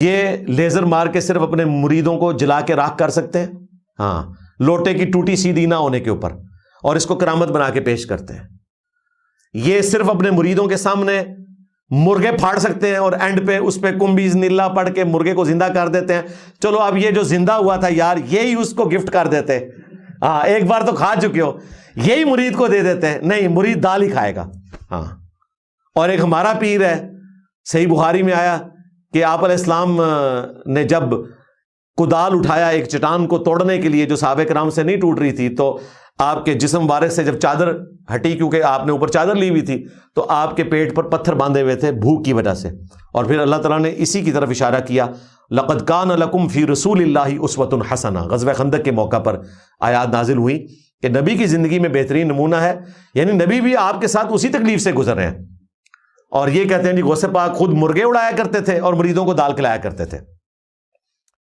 یہ لیزر مار کے صرف اپنے مریدوں کو جلا کے راکھ کر سکتے ہیں، ہاں، لوٹے کی ٹوٹی سیدھی نہ ہونے کے اوپر، اور اس کو کرامت بنا کے پیش کرتے ہیں۔ یہ صرف اپنے مریدوں کے سامنے مرغے پھاڑ سکتے ہیں اور اینڈ پہ اس پہ کم بِإِذْنِ اللَّهِ پڑھ کے مرغے کو زندہ کر دیتے ہیں، چلو اب یہ جو زندہ ہوا تھا یار یہی اس کو گفٹ کر دیتے، ہاں ایک بار تو کھا چکے ہو، یہی مرید کو دے دیتے ہیں، نہیں مرید دال ہی کھائے گا۔ ہاں، اور ایک ہمارا پیر ہے، صحیح بخاری میں آیا کہ آپ علیہ السلام نے جب کدال اٹھایا ایک چٹان کو توڑنے کے لیے جو صحابہ کرام سے نہیں ٹوٹ رہی تھی، تو آپ کے جسم مبارک سے جب چادر ہٹی، کیونکہ آپ نے اوپر چادر لی ہوئی تھی، تو آپ کے پیٹ پر پتھر باندھے ہوئے تھے بھوک کی وجہ سے، اور پھر اللہ تعالیٰ نے اسی کی طرف اشارہ کیا، لَقَدْ كَانَ لَكُمْ فِي رَسُولِ اللَّهِ أُسْوَةٌ حَسَنَةٌ۔ غزوہ خندق کے موقع پر آیات نازل ہوئی کہ نبی کی زندگی میں بہترین نمونہ ہے، یعنی نبی بھی آپ کے ساتھ اسی تکلیف سے گزر رہے ہیں، اور یہ کہتے ہیں جی غوث پاک خود مرغے اڑایا کرتے تھے اور مریدوں کو دال کھلایا کرتے تھے۔